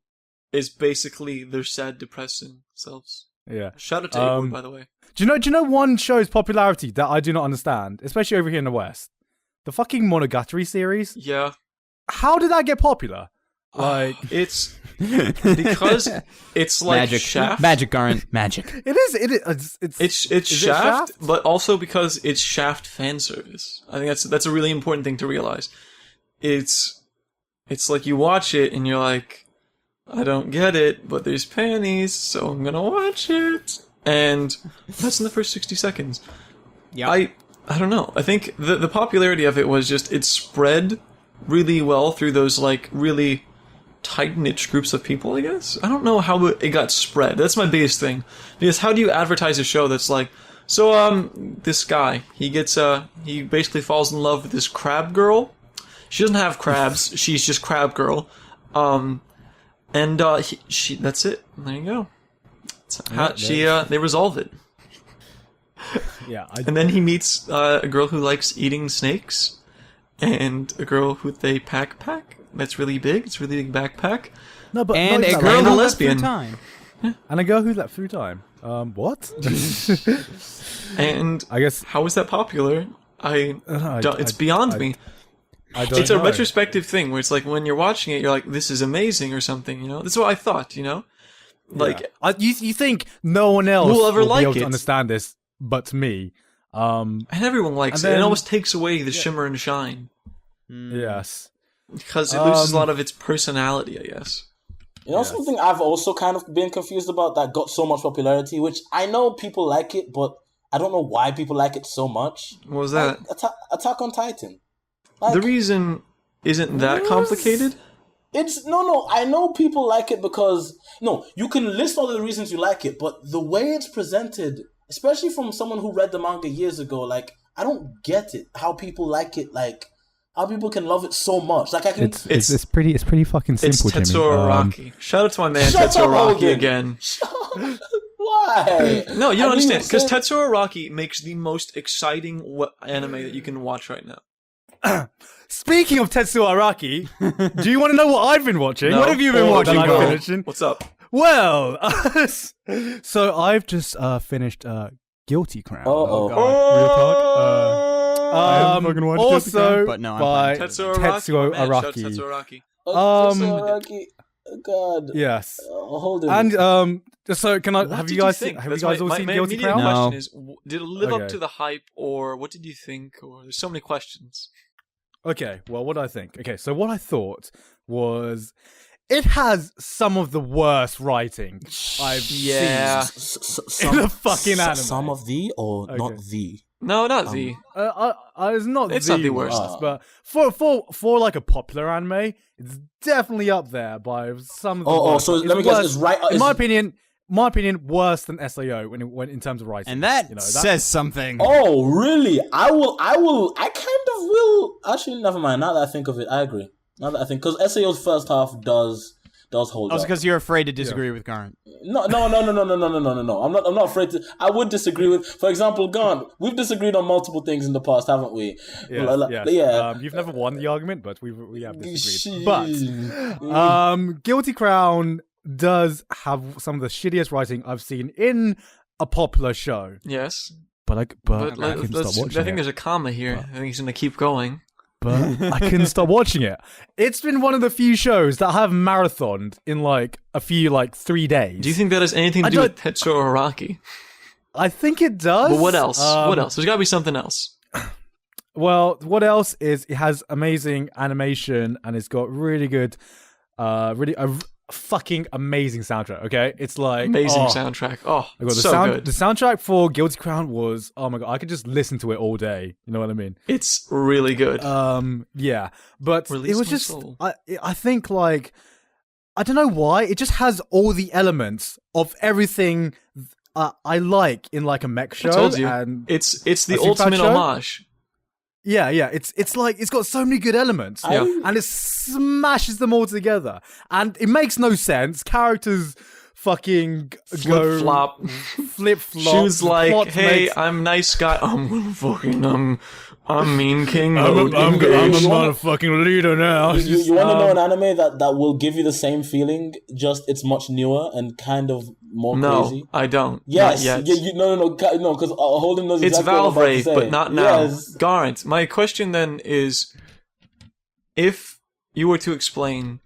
is basically their sad, depressing selves. Yeah. Shout out to A-board, by the way. Do you know one show's popularity that I do not understand, especially over here in the West? The fucking Monogatari series. Yeah. How did that get popular? Like it's because it's like Magic. Shaft. Magic, Garant. Magic. It's Shaft, but also because it's Shaft fan service. I think that's a really important thing to realize. It's like you watch it and you're like, I don't get it, but there's panties, so I'm gonna watch it. And that's in the first 60 seconds. Yeah. I don't know. I think the popularity of it was just it spread really well through those like really tight-knit groups of people, I guess. I don't know how it got spread. That's my biggest thing. Because how do you advertise a show that's like, so this guy, he basically falls in love with this crab girl. She doesn't have crabs, she's just crab girl. And that's it. There you go. They resolve it. Yeah. And then he meets a girl who likes eating snakes, and a girl who they pack that's really big. It's a really big backpack. No, but And not a that girl long. who a left through lesbian. time. And a girl who left through time. What? And I guess how is that popular? It's beyond me. It's a retrospective thing where it's like when you're watching it, you're like, "This is amazing" or something. You know, that's what I thought. You know, like you think no one else will ever be like able to it. understand this but me. And everyone likes it. It almost takes away the shimmer and shine. Yes. Because it loses a lot of its personality, I guess. You know, something I've also kind of been confused about that got so much popularity, which I know people like it, but I don't know why people like it so much. What was that? Attack on Titan. The reason isn't that complicated? It's no. I know people like it because you can list all the reasons you like it, but the way it's presented, especially from someone who read the manga years ago, like I don't get it. How people like it, like how people can love it so much. Like I can. It's pretty fucking simple. It's Tetsuo Araki. Shout out to my man Tetsuo Araki again. Why? No, you don't understand. Because Tetsuo Araki makes the most exciting anime that you can watch right now. Speaking of Tetsuo Araki, do you want to know what I've been watching? No. What have you been watching? What's up? Well, so I've just finished Guilty Crown. Oh, God. Real talk. Also but no, I'm by Tetsuo Araki. Araki. Tetsuo Araki. God. Yes. Holden. And so can I? What Have did you guys think? have you guys all seen my Guilty immediate Crown? question No. is, did it live up Okay. to the hype, or what did you think? Or there's so many questions. Okay, well, what do I think? Okay, so what I thought was it has some of the worst writing I've seen in a fucking anime. Some of the or not the? No, not the. It's not It's the not the worst. but for like a popular anime, it's definitely up there by some of the worst. So let me guess, it's right. In my opinion, worse than SAO when in terms of writing. And that says something. Oh, really? I kind of will. Actually, never mind. Now that I think of it, I agree. Now that I think, because SAO's first half does hold Also up. because you're afraid to disagree with Garnt. No. I'm not afraid to. I would disagree with, for example, Garnt. We've disagreed on multiple things in the past, haven't we? Yes. Yeah. You've never won the argument, but we have disagreed. Sheesh. But Guilty Crown does have some of the shittiest writing I've seen in a popular show. Yes. But I couldn't let's, stop watching I think it. there's a comma here. I think he's going to keep going. But I couldn't stop watching it. It's been one of the few shows that I have marathoned in like a few 3 days. Do you think that has anything to do with Tetsuo Araki? I think it does. But what else? What else? There's got to be something else. Well, what else is it has amazing animation and it's got really good, fucking amazing soundtrack. Okay, it's like amazing soundtrack. Oh, good. The soundtrack for Guilty Crown was, oh my god, I could just listen to it all day. You know what I mean? It's really good. Yeah, but Release it was my just soul. I think I don't know why it just has all the elements of everything I like in like a mech show. I told you, and it's the a ultimate show? homage. Yeah, it's like it's got so many good elements, and it smashes them all together, and it makes no sense. Characters fucking flip flop. Shoes like, hey, I'm nice guy. I'm fucking I'm mean king. I'm a motherfucking leader now. You want to know an anime that will give you the same feeling, just it's much newer and kind of more crazy? No, I don't. Yes. Not yet. No, because Holden knows It's exactly what I'm Valve about to Rave, say. but not now. Yes. Garant, my question then is, if you were to explain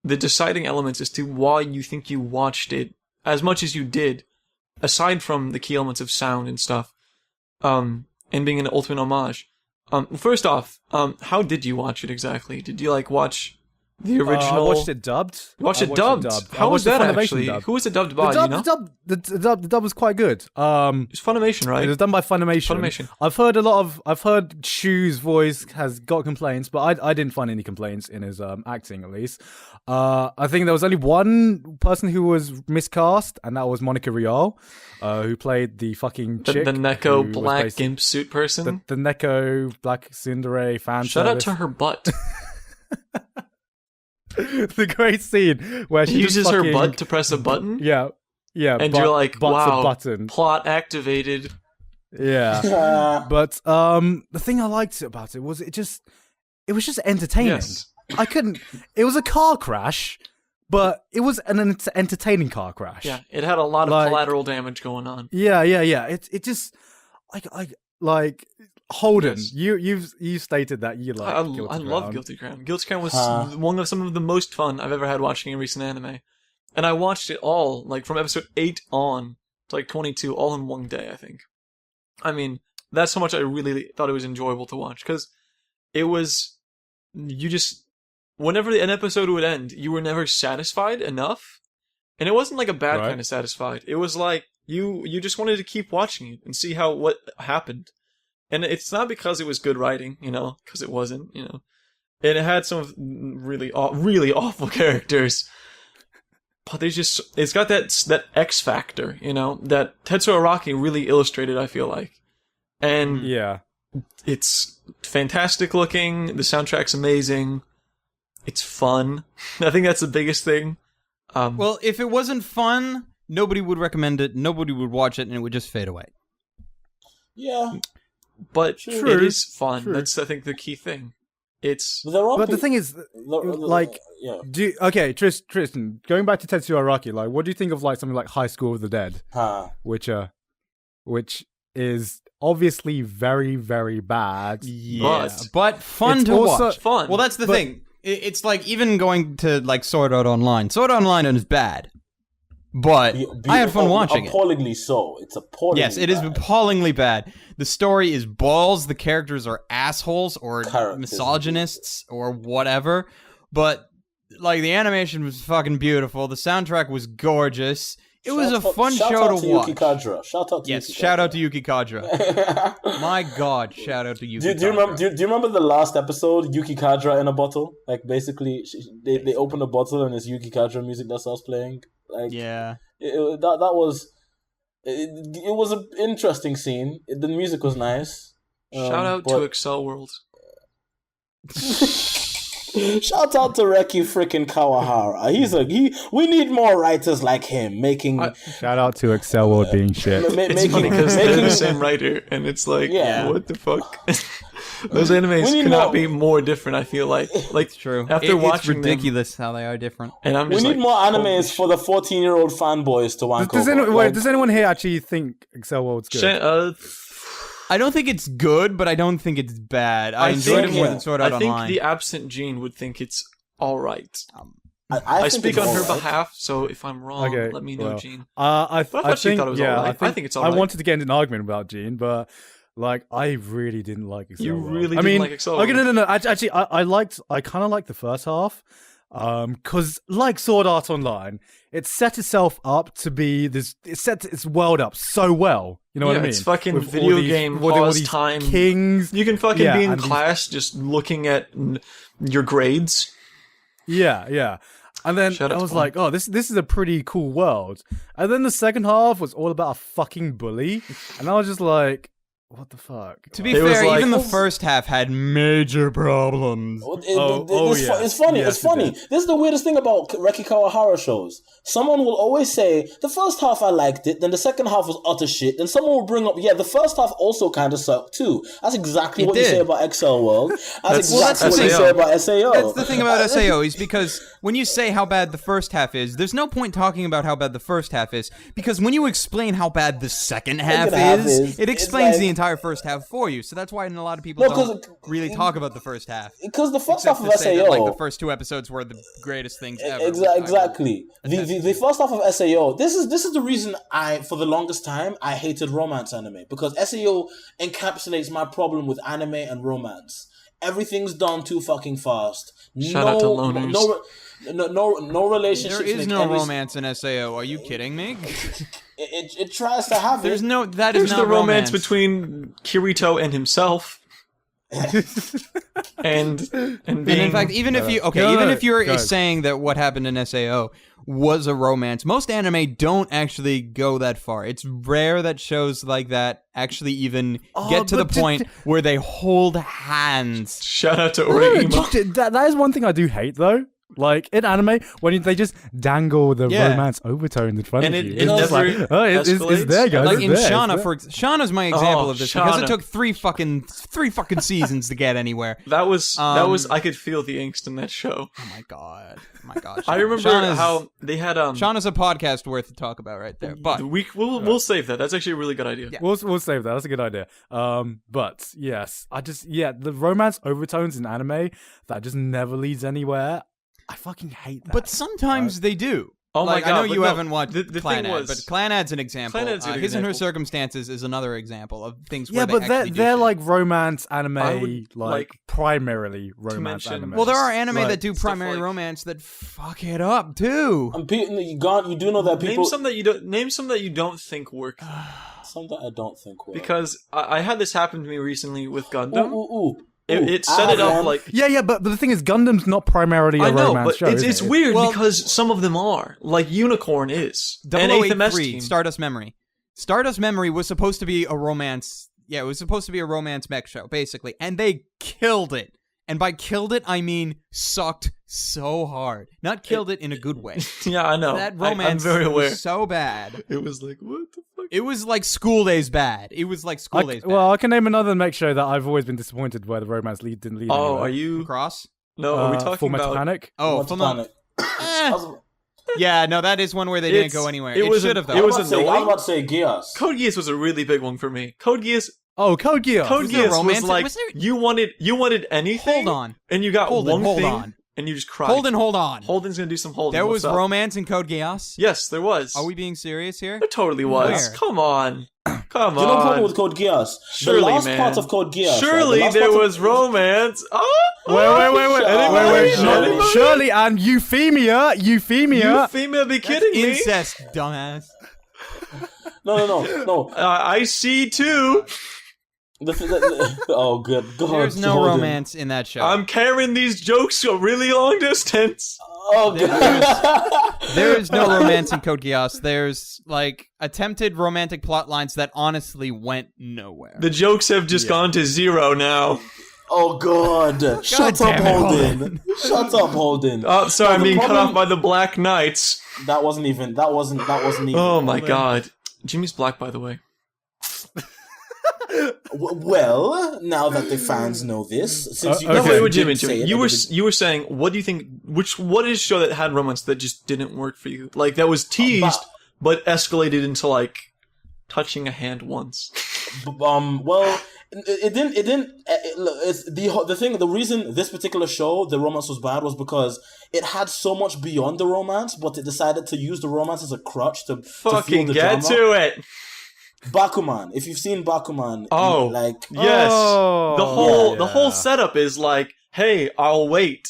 the deciding elements as to why you think you watched it as much as you did, aside from the key elements of sound and stuff, and being an ultimate homage. First off, how did you watch it exactly? Did you watch the original? I watched it dubbed. You watched it dubbed? How was that actually? Dub. Who was it dubbed by? The dub was quite good. It's Funimation, right? It was done by Funimation. I've heard Shu's voice has got complaints, but I didn't find any complaints in his acting, at least. I think there was only one person who was miscast, and that was Monica Rial, who played the fucking chick. The Neko black gimp suit person? The Neko black tsundere fan Shout out service. to her butt. The great scene where she uses her butt to press a button? Yeah. And you're like, wow, button. plot activated. Yeah. But the thing I liked about it was it was just entertaining. Yes. It was a car crash, but it was an entertaining car crash. Yeah, it had a lot of collateral damage going on. Yeah. It just Holden, Yes. you stated that you like. I Guilty love Crown. Guilty Crown. Guilty Crown was one of some of the most fun I've ever had watching a recent anime, and I watched it all like from episode 8 on to like 22, all in one day. I think. I mean, that's how much I really thought it was enjoyable to watch because it was. You just whenever an episode would end, you were never satisfied enough, and it wasn't like a bad kind of satisfied. It was like you just wanted to keep watching it and see what happened. And it's not because it was good writing, because it wasn't, And it had some really awful characters. But it's got that X factor, that Tetsuo Araki really illustrated, I feel like. And yeah, it's fantastic looking, the soundtrack's amazing, it's fun. I think that's the biggest thing. Well, if it wasn't fun, nobody would recommend it, nobody would watch it, and it would just fade away. Yeah. But it is fun. True. That's, I think, the key thing. But the thing is, like, Tristan, going back to Tetsuo Araki, like, what do you think of like something like High School of the Dead, which is obviously very, very bad, but fun to watch. Fun. Well, that's the thing. It's like even going to like Sword Art Online. Sword Art Online is bad. But I had fun watching it. Appallingly so. It's appallingly Yes, it is appallingly bad. The story is balls. The characters are assholes or misogynists or whatever. But, like, the animation was fucking beautiful. The soundtrack was gorgeous. It was a fun show to watch. Shout out to Yuki Kadra. Shout out to Yuki Kadra. My God, shout out to Yuki Kadra. Do you remember the last episode, Yuki Kadra in a bottle? Like, basically, they open a bottle and it's Yuki Kadra music that starts playing. Like, yeah, it was an interesting scene. The music was nice. Shout out to Accel World. Shout out to Reki freaking Kawahara. We need more writers like him making. Shout out to Accel World being shit. It's funny because they're the same writer, and it's like, what the fuck. Those animes cannot be more different. I feel like it's true. After watching it's ridiculous how they are different. And I'm just we need more animes for the 14-year-old fanboys to wank over. Does anyone here actually think Accel World's good? I don't think it's good, but I don't think it's bad. I enjoyed it more than Sword Art Online. I think the absent Jean would think it's all right. I speak on her behalf, so if I'm wrong, let me know, Jean. I thought she thought it was all right. I think it's all right. I wanted to get into an argument about Jean, but like I really didn't like Accel World. You really didn't like Accel World? Okay, no. Actually, I kind of liked the first half. Because like Sword Art Online, it set itself up to be this. It set its world up so well. You know what I mean? It's fucking video game pause time. Kings. You can fucking be in class just looking at your grades. Yeah. And then I was like, oh, this is a pretty cool world. And then the second half was all about a fucking bully, and I was just like, what the fuck? To be fair, even the first half had major problems. It's funny. It's funny. This is the weirdest thing about Reki Kawahara shows. Someone will always say, the first half I liked it, then the second half was utter shit. Then someone will bring up, the first half also kind of sucked too. That's exactly what you say about Accel World. That's exactly what you say about SAO. That's the thing about SAO is because when you say how bad the first half is, there's no point talking about how bad the first half is, because when you explain how bad the second half is, it explains the entire first half for you. So that's why a lot of people don't really talk about the first half. Because the first half of SAO, like the first 2 episodes were the greatest things ever. Exactly. The first half of SAO. This is the reason for the longest time I hated romance anime, because SAO encapsulates my problem with anime and romance. Everything's done too fucking fast. Shout out to loners. No relationship. There is no romance in SAO. Are you kidding me? It tries to have There's it. There's the romance between Kirito and himself. and in fact, even if you're saying that what happened in SAO was a romance, most anime don't actually go that far. It's rare that shows like that actually even get to the point where they hold hands. Shout out to Oreimo. That is one thing I do hate though. Like in anime, when they just dangle the romance overtones in front of you. It never it's there, guys. Like in there, Shauna, Shauna's my example of this because Shauna. it took three fucking seasons to get anywhere. That was I could feel the angst in that show. Oh my god. I remember how they had Shauna's a podcast worth to talk about right there. But we'll save that. That's actually a really good idea. Yeah. We'll save that. That's a good idea. But yes, the romance overtones in anime that just never leads anywhere. I fucking hate that. But sometimes they do. Oh like, my god! I know you haven't watched the Clan thing Ad, was, but Clan Ad's an example. Clan Ad's a good His and Her example. Circumstances is another example of things where yeah, but actually they're do like romance anime, I would like primarily romance mention- anime. shit. Well, there are anime Like, that do stuff primary like- romance that fuck it up too. You do know that people. Name some that you don't think work. Some that I don't think will. Because I had this happen to me recently with Gundam. Ooh. It set it up like Yeah, but the thing is, Gundam's not primarily a I know, romance but show. it's is it? weird Well- because some of them are like Unicorn is and 8th 083, team. Stardust Memory. Stardust Memory was supposed to be a romance. Yeah, it was supposed to be a romance mech show, basically, and they killed it. And by killed it, I mean sucked so hard. Not killed it in a good way. Yeah, I know. That I'm romance very aware. was so bad. It was like what the fuck. It was like School Days bad. It was like School Days bad. Well, I can name another mech show that I've always been disappointed where the romance didn't lead Oh, anywhere. are you? Cross? No, are we talking Full Metal about? Panic? Oh, What's Full on Metal. it? Yeah, no, that is one where they didn't go anywhere. it It was should have, though. it was I was annoying. about to say Geass. Code Geass was a really big one for me. Code Geass Oh, Code Geass. Code there Geass was romantic- like was there- you wanted anything. Hold on. And you got Holden, one hold thing, on. and you just cried. Holden, hold on. Holden's gonna do some Holden. There was What's up? romance in Code Geass? Yes, there was. Are we being serious here? There totally was. Where? Come on. Come Do you know the problem on. with Code Geass? Surely, the last man. part of Code Geass. Surely right? there was romance. Oh, Wait. Anybody? No, Shirley and Euphemia. You female be kidding me? Incest, dumbass. No. I see too. Oh, good God. There's no Holden. romance in that show. I'm carrying these jokes a really long distance. Oh, God. There is no romance in Code Geass. There's, like, attempted romantic plot lines that honestly went nowhere. The jokes have just gone to zero now. Oh, God. Shut up, damn it, Holden. Shut up, Holden. Oh, sorry, I'm the being cut problem- off by the Black Knights. That wasn't even. Oh my God. Jimmy's black, by the way. Well, now that the fans know this, since you okay. No, wait, didn't Jimmy. say it, You were saying, what do you think? What is a show that had romance that just didn't work for you? Like that was teased, but escalated into like touching a hand once. Well, it didn't. It's the thing. The reason this particular show, the romance was bad, was because it had so much beyond the romance, but it decided to use the romance as a crutch to Fucking fuel the get drama. to it. Bakuman. If you've seen Bakuman, Oh, like yes. Oh, The whole setup is like, hey, I'll wait.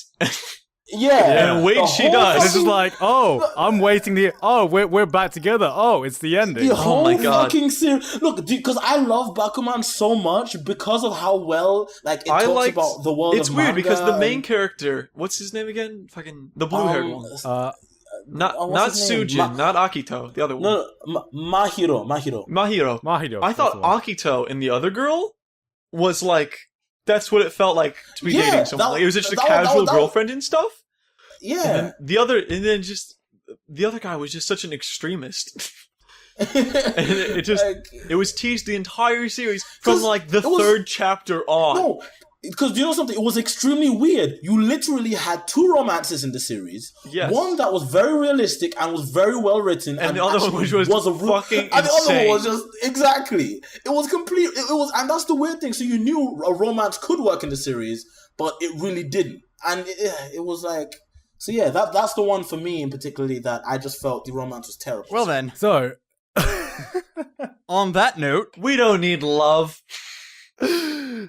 yeah, And wait, the she whole does. This is like, I'm waiting. We're back together. Oh, it's the ending. The whole my God. fucking series. Look, because I love Bakuman so much because of how well it talks about the world. It's of weird because the manga main and- character, what's his name again? Fucking the blue-haired one. Not what's his name? Sujin, not Akito, the other one. No, Mahiro. Mahiro. Mahito. I thought that's the one. Akito and the other girl was like, that's what it felt like to be Yeah, dating someone. that- Like, it was just a that- casual that- girlfriend and stuff. Yeah. The other guy was just such an extremist. And it was teased the entire series from 'Cause like the it was- third chapter on. No, because do you know something? It was extremely weird. You literally had two romances in the series. Yes. One that was very realistic and was very well written, And the other one actually was a fucking and the other insane. one was just exactly. It was complete. It was, and that's the weird thing. So you knew a romance could work in the series, but it really didn't. And it was like, so yeah, that's the one for me in particularly that I just felt the romance was terrible. Well then, So, on that note, We don't need love.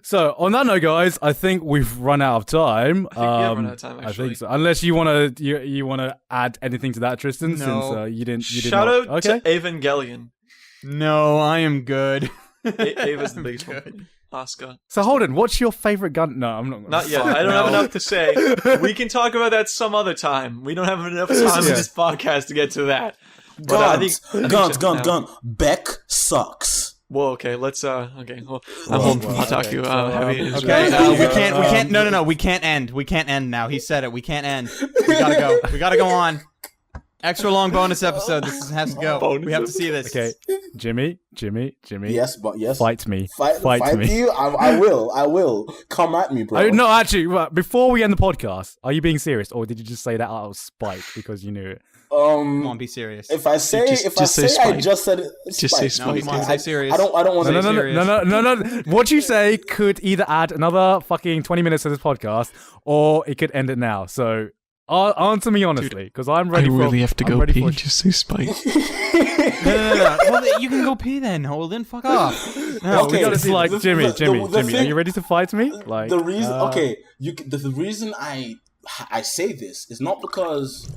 so on that note, guys, I think we've run out of time. think we have run out of time, I actually. think so. Unless you want to add anything to that, Tristan, No. since you didn't. Shout not. out to Evangelion. no, I am good. Ava's the biggest one for me. Asuka. So Holden, what's your favorite gun? No, I'm not. Gonna Not yet. I don't have enough to say. We can talk about that some other time. We don't have enough time in this podcast to get to that. But I think Guns. Beck sucks. Well, okay, let's, okay, well, I'm holding from PodTaku, heavy. Okay, we can't, no, we can't end. We can't end now. He said it, we can't end. We gotta go. We gotta go on. Extra long bonus episode. This has to go. We have to see this. Okay, Jimmy. Yes, but yes. Fight me. Fight me. You? I will. Come at me, bro. No, actually, before we end the podcast, are you being serious, or did you just say that out of spite because you knew it? Come on, be serious. If I say, I just said it. Just say spite. No, come on, say serious. I don't want to. No. What you say could either add another fucking 20 minutes to this podcast, or it could end it now. So answer me honestly, because I'm ready. I really have to go pee. Just say spite. No. Well, you can go pee then, Holden. Fuck off. No, okay, it's like Jimmy. Are you ready to fight me? Like the reason. The reason I say this is not because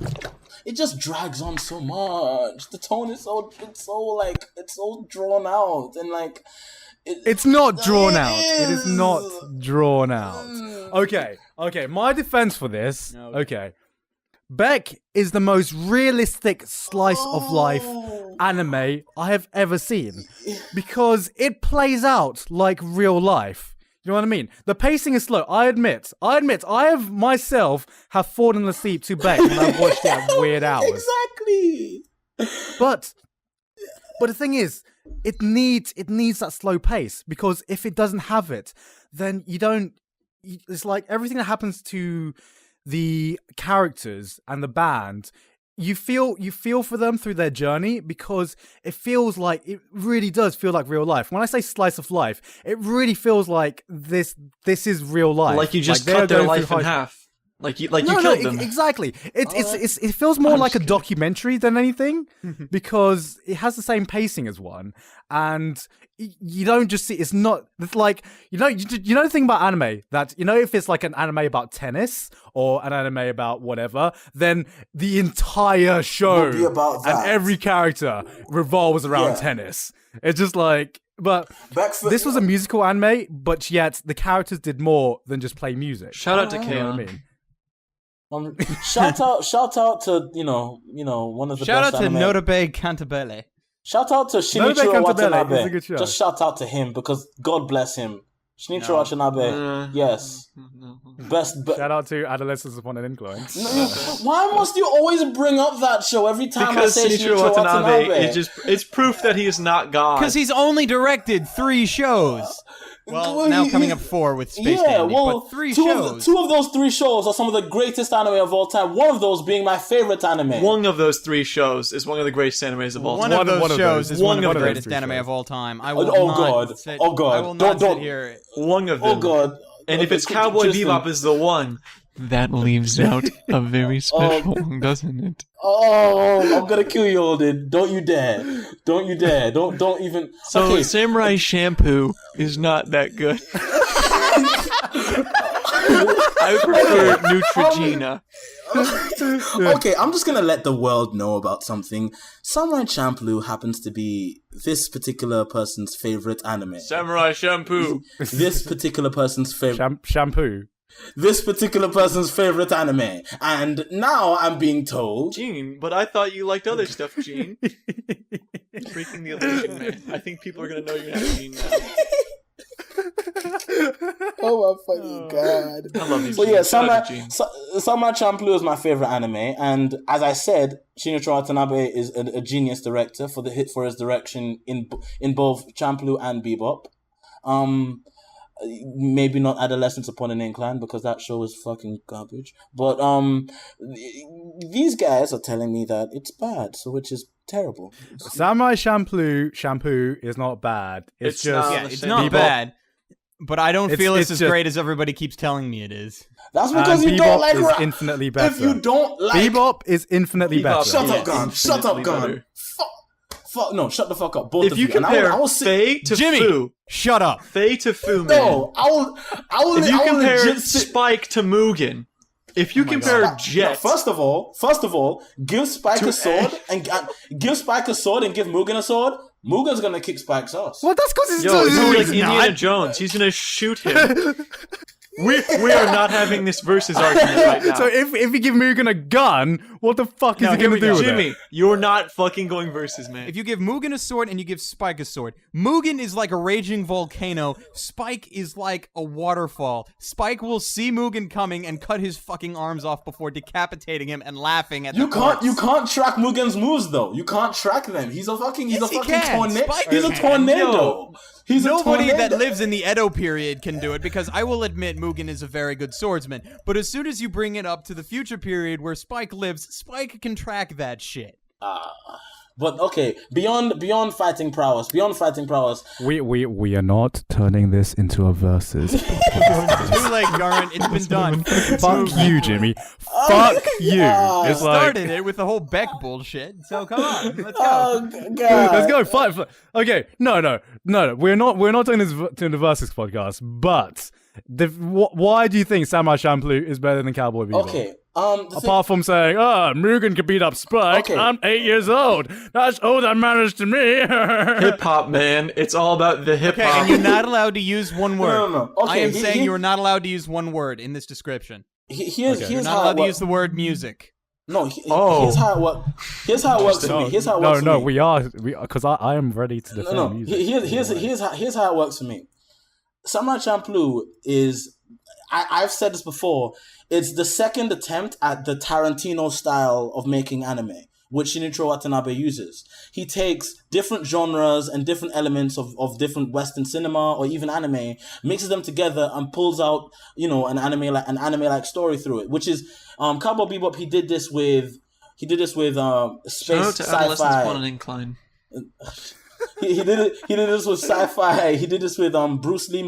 it just drags on so much. The tone is so drawn out and like. It's not drawn out. It is not drawn out. Okay. My defense for this. Okay. Beck is the most realistic slice of life anime I have ever seen because it plays out like real life. You know what I mean? The pacing is slow. I admit. I have myself have fallen asleep to Beck when I've watched it at weird hours. Exactly. But the thing is, it needs that slow pace, because if it doesn't have it, then it's like everything that happens to the characters and the band, you feel for them through their journey, because it really does feel like real life. When I say slice of life, it really feels like this is real life. Like you just cut their life in half. Like you killed them. Exactly. It feels more like a documentary than anything, because it has the same pacing as one, and you don't just see. It's like the thing about anime that if it's like an anime about tennis or an anime about whatever, then the entire show will be about that. And every character revolves around tennis. It's just like. But this was a musical anime, but yet the characters did more than just play music. Shout out to Kaon. You know what I mean? Shout out to one of the shout best out to anime. Notabe Cantabile. Shout out to Shinichiro Watanabe. It's a good show. Just shout out to him, because God bless him. Shinichiro Watanabe. Yes. Best. Shout out to Adolescents Upon an Incline. Why must you always bring up that show every time because I say Shinichiro Watanabe? It's proof that he is not God. Because he's only directed 3 shows. Well, now coming up 4 with Space Dandy, but 3 shows. Two of those 3 shows are some of the greatest anime of all time. One of those being my favorite anime. One of those 3 shows is one of the greatest animes of all time. One of those shows is one of the greatest anime of all time. I will not sit here. One of them. Oh God. And if it's Cowboy Bebop is the one, that leaves out a very special one, doesn't it? Oh, I'm gonna kill you, Holden. Don't you dare. Don't even. So, Samurai Shampoo is not that good. I prefer Neutrogena. Okay, I'm just gonna let the world know about something. Samurai Shampoo happens to be this particular person's favorite anime. Samurai Shampoo. This particular person's favorite shampoo. This particular person's favorite anime, and now I'm being told. Gene, but I thought you liked other stuff, Gene. Breaking the illusion, man. I think people are gonna know you're not Gene now. Oh my fucking god! I love you. So yeah, Samurai Champloo is my favorite anime, and as I said, Shinichiro Watanabe is a genius director for his direction in both Champloo and Bebop. Maybe not Adolescents Upon an Incline, because that show is fucking garbage. But these guys are telling me that it's bad, so which is terrible. Samurai Shampoo is not bad. It's not bad. But I don't feel it's as great as everybody keeps telling me it is. That's because you don't like Bebop is infinitely better. If you don't like Bebop is infinitely better. Shut up, Gun. Shut up, Gun. Fuck, no, shut the fuck up. Both if of you you. compare Faye to Jimmy, Fu, shut up. Faye to Fu, man. No, I will. If you compare Spike to Mugen, if you compare Jet, first of all, give Spike a sword and give Mugen a sword. Mugen's gonna kick Spike's ass. Well, that's because he's like Indiana Jones. He's gonna shoot him. We are not having this versus argument right now. So if you give Mugen a gun, What the fuck is he gonna do with Jimmy, it? you're not fucking going versus, man. If you give Mugen a sword and you give Spike a sword, Mugen is like a raging volcano. Spike is like a waterfall. Spike will see Mugen coming and cut his fucking arms off before decapitating him and laughing at You the corpse. can't track Mugen's moves though. You can't track them. He's a fucking tornado. Spike He's a can. tornado. He's Nobody a tornado. that lives in the Edo period can do it, because I will admit Mugen is a very good swordsman. But as soon as you bring it up to the future period where Spike lives, Spike can track that shit. But okay, beyond fighting prowess, We are not turning this into a versus. Too late, Garant. It's been done. Fuck you, Jimmy. Fuck you. It's like, Started it with the whole Beck bullshit. So come on, let's go. Oh god. let's go fight. Okay, no. We're not doing this to the versus podcast. But why do you think Samurai Champloo is better than Cowboy Bebop? Okay. Apart from saying, Mugen can beat up Spike. Okay. I'm 8 years old. That's all that matters to me. Hip hop, man. It's all about the hip Okay, hop. and you're not allowed to use one word. No. Okay, I am saying you are not allowed to use one word in this description. Here's You're not how allowed it to works. use the word music. No, here's how it works. Here's how it works for me. Here's how it works for me. We are, because I am ready to defend music. Here's how it works for me. Samurai Champloo is, I've said this before, it's the second attempt at the Tarantino style of making anime, which Shinichiro Watanabe uses. He takes different genres and different elements of different Western cinema or even anime, mixes them together and pulls out, an anime like story through it, which is Cowboy Bebop. He did this with space Shout out to Adolescents sci-fi. on an Incline. He did this with sci-fi. He did this with Bruce Lee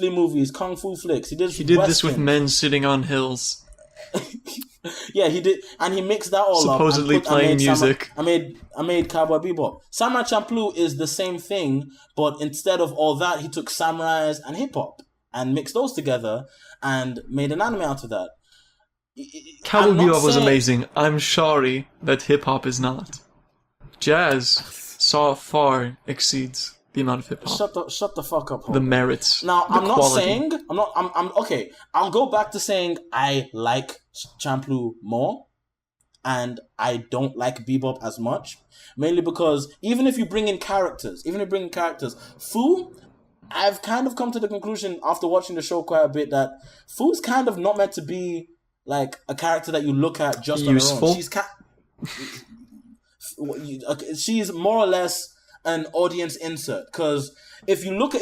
movies, kung fu flicks. He did this with men sitting on hills. Yeah, he did, and he mixed that all supposedly up. Playing music. I made Cowboy Bebop. Samurai Champloo is the same thing, but instead of all that, he took samurais and hip hop and mixed those together and made an anime out of that. Cowboy Bebop was amazing. I'm sorry that hip hop is not. Jazz far exceeds the amount of hip hop. Shut the fuck up. Holden. The merits. Now, I'm okay. I'll go back to saying I like Champloo more, and I don't like Bebop as much, mainly because even if you bring in characters, Fu, I've kind of come to the conclusion after watching the show quite a bit that Fu's kind of not meant to be like a character that you look at just useful. on her own. She's more or less an audience insert, because if you look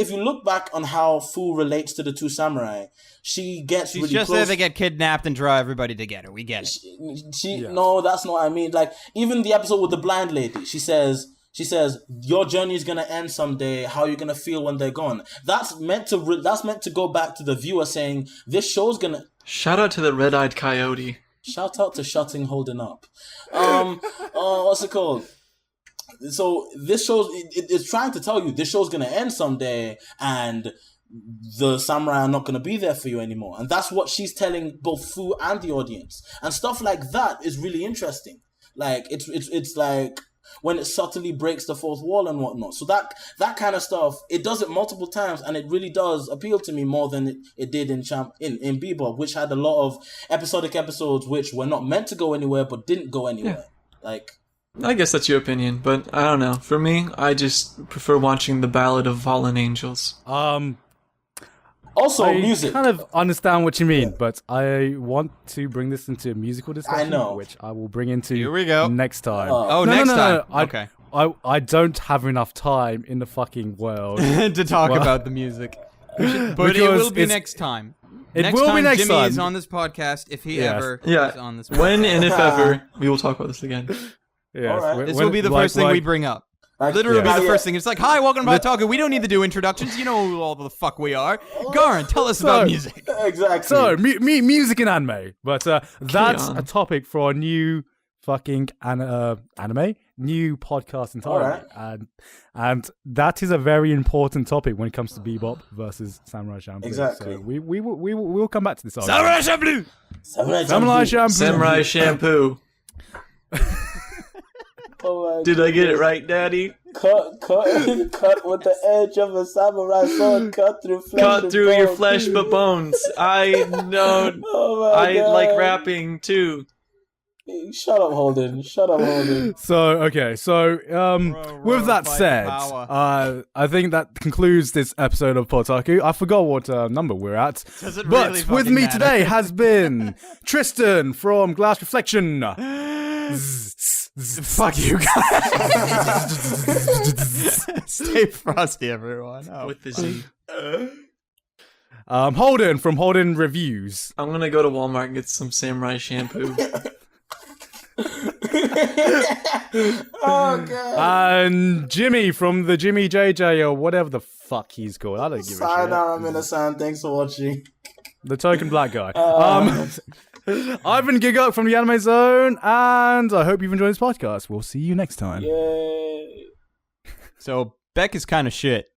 back on how Fu relates to the two samurai, she's really just close. there to get kidnapped and draw everybody together. We get it. No, that's not what I mean. Like, even the episode with the blind lady, she says, your journey is gonna end someday. How are you gonna feel when they're gone? That's meant to go back to the viewer saying this show's gonna. Shout out to the red-eyed coyote. Shout out to shutting Holden up. What's it called? So this show, it's trying to tell you this show's gonna end someday, and the samurai are not gonna be there for you anymore. And that's what she's telling both Fu and the audience. And stuff like that is really interesting. Like it's like when it subtly breaks the fourth wall and whatnot. So that kind of stuff, it does it multiple times, and it really does appeal to me more than it did in Bebop, which had a lot of episodic episodes which were not meant to go anywhere but didn't go anywhere. Yeah. Like, I guess that's your opinion, but I don't know. For me, I just prefer watching the Ballad of Fallen Angels. Also, I music. kind of understand what you mean, but I want to bring this into a musical discussion, I know. which I will bring into Here we go. next time. Next time. No. Okay. I don't have enough time in the fucking world to talk about the music. But it will be next time. It will be next Jimmy time. is on this podcast if he ever Yeah. is on this podcast. When and if ever, we will talk about this again. Yes. Alright. This will be the first thing we bring up. Literally be the first thing. It's like, hi, welcome to PodTaku. We don't need to do introductions. You know who all the fuck we are. Garan, tell us about music. Exactly. So, music and anime. But that's a topic for a new fucking anime, new podcast entirely. Alright. And that is a very important topic when it comes to Bebop versus Samurai Champloo. Exactly. So we'll come back to this argument. Samurai Champloo! Samurai Champloo! Samurai Shampoo. Oh my Did I get it right, Daddy? Cut with the edge of a samurai sword, cut through flesh. Cut and through bone. your flesh but bones. I know. Oh my I God. like rapping too. Shut up, Holden. Shut up, Holden. With that said, I think that concludes this episode of PodTaku. I forgot what number we're at. Doesn't but really with fucking me matter. today has been Tristan from Glass Reflection. Fuck you guys. Stay frosty, everyone. Oh, With the Z. Holden from HoldenReviews. I'm gonna go to Walmart and get some samurai shampoo. Oh god. And Jimmy from TheJimiJJ or whatever the fuck he's called. I don't give a shit. Sayonara, Minasan. Thanks for watching. The token black guy. I've been Gigguk from the Anime Zone, and I hope you've enjoyed this podcast. We'll see you next time. Yay. So Beck is kind of shit.